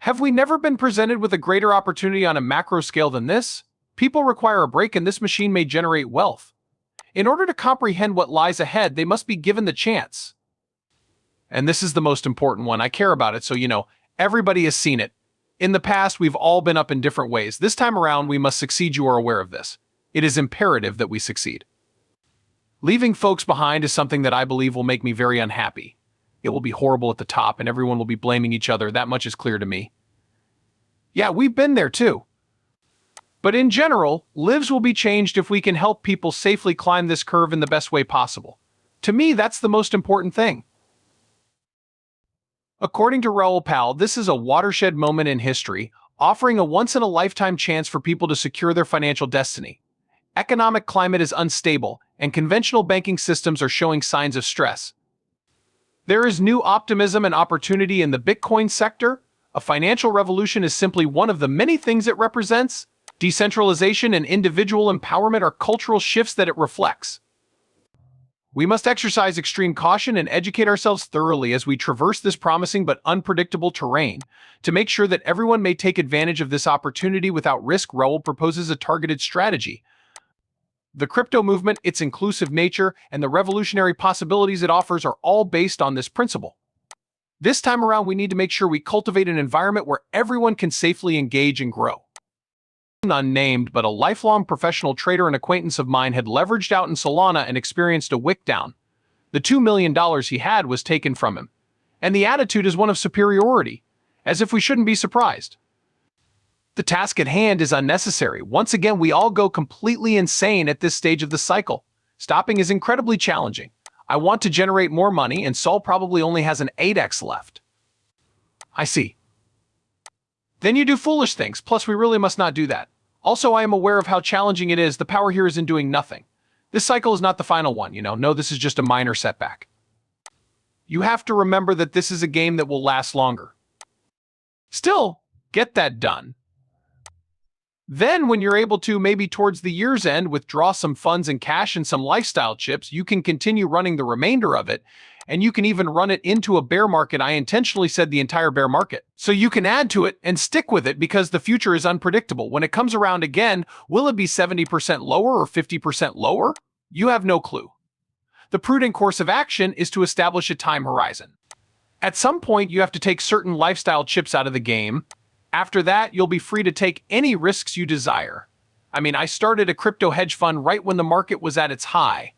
Have we never been presented with a greater opportunity on a macro scale than this? People require a break and this machine may generate wealth. In order to comprehend what lies ahead, they must be given the chance. And this is the most important one. I care about it, so everybody has seen it. In the past, we've all been up in different ways. This time around, we must succeed. You are aware of this. It is imperative that we succeed. Leaving folks behind is something that I believe will make me very unhappy. It will be horrible at the top, and everyone will be blaming each other. That much is clear to me. Yeah, we've been there too. But in general, lives will be changed if we can help people safely climb this curve in the best way possible. To me, that's the most important thing. According to Raoul, this is a watershed moment in history, offering a once-in-a-lifetime chance for people to secure their financial destiny. Economic climate is unstable, and conventional banking systems are showing signs of stress. There is new optimism and opportunity in the Bitcoin sector. A financial revolution is simply one of the many things it represents. Decentralization and individual empowerment are cultural shifts that it reflects. We must exercise extreme caution and educate ourselves thoroughly as we traverse this promising but unpredictable terrain to make sure that everyone may take advantage of this opportunity without risk. Raoul proposes a targeted strategy. The crypto movement, its inclusive nature, and the revolutionary possibilities it offers are all based on this principle. This time around, we need to make sure we cultivate an environment where everyone can safely engage and grow. Unnamed, but a lifelong professional trader and acquaintance of mine had leveraged out in Solana and experienced a wick down. The $2 million he had was taken from him. And the attitude is one of superiority, as if we shouldn't be surprised. The task at hand is unnecessary. Once again, we all go completely insane at this stage of the cycle. Stopping is incredibly challenging. I want to generate more money, and Sol probably only has an 8x left. I see. Then you do foolish things, plus we really must not do that. Also, I am aware of how challenging it is. The power here is in doing nothing. This cycle is not the final one, No, this is just a minor setback. You have to remember that this is a game that will last longer. Still, get that done. Then, when you're able to, maybe towards the year's end, withdraw some funds and cash and some lifestyle chips, you can continue running the remainder of it, and you can even run it into a bear market. I intentionally said the entire bear market. So you can add to it and stick with it because the future is unpredictable. When it comes around again, will it be 70% lower or 50% lower? You have no clue. The prudent course of action is to establish a time horizon. At some point, you have to take certain lifestyle chips out of the game. After that, you'll be free to take any risks you desire. I started a crypto hedge fund right when the market was at its high.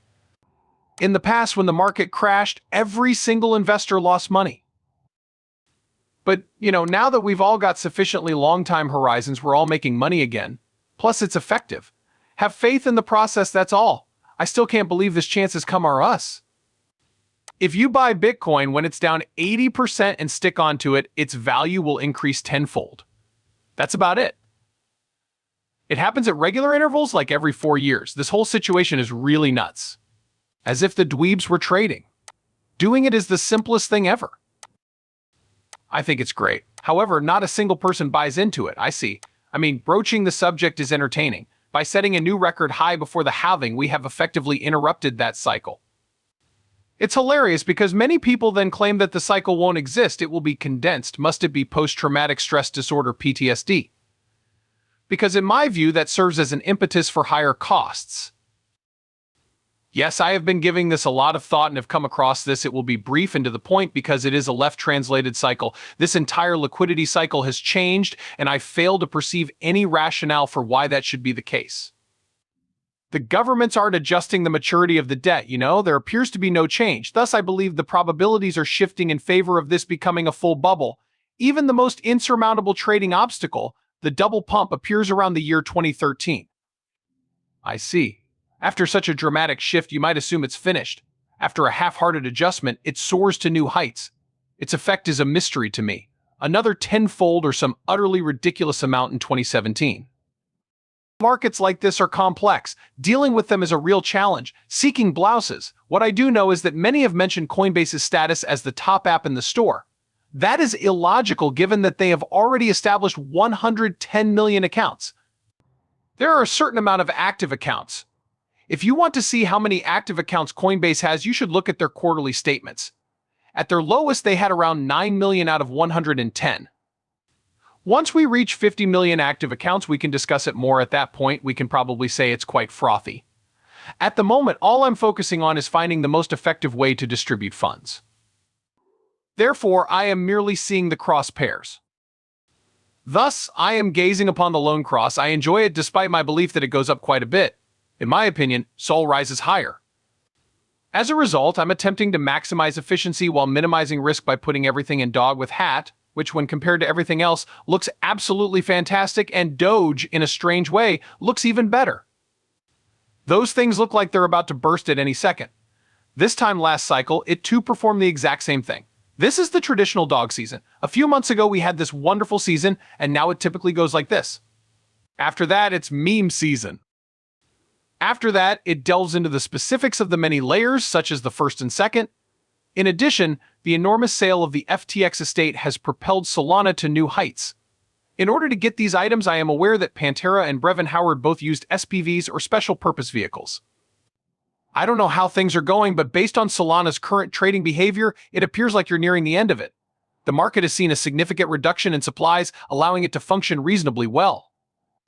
In the past, when the market crashed, every single investor lost money. But, now that we've all got sufficiently long time horizons, we're all making money again. Plus, it's effective. Have faith in the process, that's all. I still can't believe this chance has come our us. If you buy Bitcoin when it's down 80% and stick onto it, its value will increase tenfold. That's about it. It happens at regular intervals, like every 4 years. This whole situation is really nuts. As if the dweebs were trading. Doing it is the simplest thing ever. I think it's great. However, not a single person buys into it. I see. Broaching the subject is entertaining. By setting a new record high before the halving, we have effectively interrupted that cycle. It's hilarious because many people then claim that the cycle won't exist, it will be condensed. Must it be post-traumatic stress disorder (PTSD)? Because in my view, that serves as an impetus for higher costs. Yes, I have been giving this a lot of thought and have come across this. It will be brief and to the point because it is a left-translated cycle. This entire liquidity cycle has changed, and I fail to perceive any rationale for why that should be the case. The governments aren't adjusting the maturity of the debt, There appears to be no change. Thus, I believe the probabilities are shifting in favor of this becoming a full bubble. Even the most insurmountable trading obstacle, the double pump, appears around the year 2013. I see. After such a dramatic shift, you might assume it's finished. After a half-hearted adjustment, it soars to new heights. Its effect is a mystery to me. Another tenfold or some utterly ridiculous amount in 2017. Markets like this are complex. Dealing with them is a real challenge. Seeking blouses. What I do know is that many have mentioned Coinbase's status as the top app in the store. That is illogical given that they have already established 110 million accounts. There are a certain amount of active accounts. If you want to see how many active accounts Coinbase has, you should look at their quarterly statements. At their lowest, they had around 9 million out of 110. Once we reach 50 million active accounts, we can discuss it more. At that point, we can probably say it's quite frothy. At the moment, all I'm focusing on is finding the most effective way to distribute funds. Therefore, I am merely seeing the cross pairs. Thus, I am gazing upon the lone cross. I enjoy it despite my belief that it goes up quite a bit. In my opinion, Sol rises higher. As a result, I'm attempting to maximize efficiency while minimizing risk by putting everything in dog with hat, which when compared to everything else looks absolutely fantastic, and Doge, in a strange way, looks even better. Those things look like they're about to burst at any second. This time last cycle, it too performed the exact same thing. This is the traditional dog season. A few months ago, we had this wonderful season, and now it typically goes like this. After that, it's meme season. After that, it delves into the specifics of the many layers, such as the first and second. In addition, the enormous sale of the FTX estate has propelled Solana to new heights. In order to get these items, I am aware that Pantera and Brevin Howard both used SPVs or special purpose vehicles. I don't know how things are going, but based on Solana's current trading behavior, it appears like you're nearing the end of it. The market has seen a significant reduction in supplies, allowing it to function reasonably well.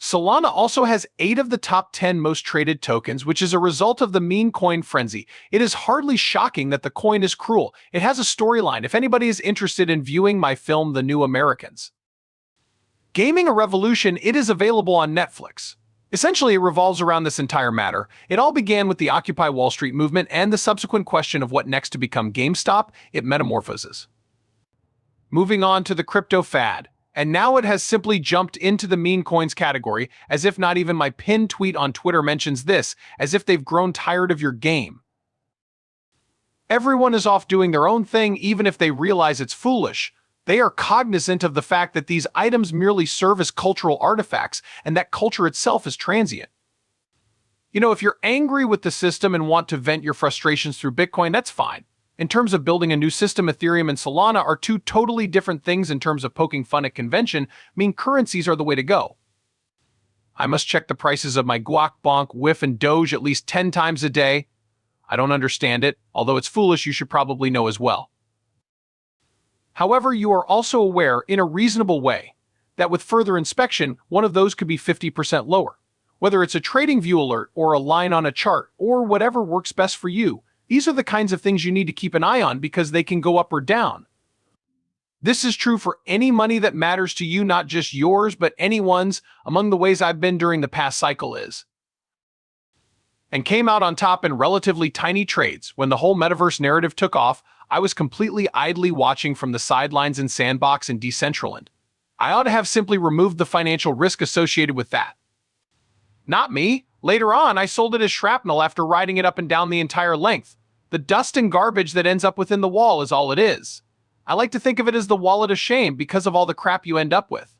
Solana also has 8 of the top 10 most traded tokens, which is a result of the meme coin frenzy. It is hardly shocking that the coin is cruel. It has a storyline if anybody is interested in viewing my film The New Americans. Gaming a Revolution, it is available on Netflix. Essentially, it revolves around this entire matter. It all began with the Occupy Wall Street movement and the subsequent question of what next to become GameStop. It metamorphoses. Moving on to the crypto fad. And now it has simply jumped into the meme coins category, as if not even my pinned tweet on Twitter mentions this, as if they've grown tired of your game. Everyone is off doing their own thing, even if they realize it's foolish. They are cognizant of the fact that these items merely serve as cultural artifacts, and that culture itself is transient. You know, if you're angry with the system and want to vent your frustrations through Bitcoin, that's fine. In terms of building a new system, Ethereum and Solana are two totally different things. In terms of poking fun at convention, currencies are the way to go. I must check the prices of my Guac, Bonk, Whiff, and Doge at least 10 times a day. I don't understand it, although it's foolish. You should probably know as well. However, you are also aware, in a reasonable way, that with further inspection, one of those could be 50% lower. Whether it's a trading view alert or a line on a chart or whatever works best for you, these are the kinds of things you need to keep an eye on because they can go up or down. This is true for any money that matters to you, not just yours, but anyone's. Among the ways I've been during the past cycle is, and came out on top in relatively tiny trades. When the whole metaverse narrative took off, I was completely idly watching from the sidelines in Sandbox and Decentraland. I ought to have simply removed the financial risk associated with that. Not me. Later on, I sold it as shrapnel after riding it up and down the entire length. The dust and garbage that ends up within the wall is all it is. I like to think of it as the wallet of shame because of all the crap you end up with.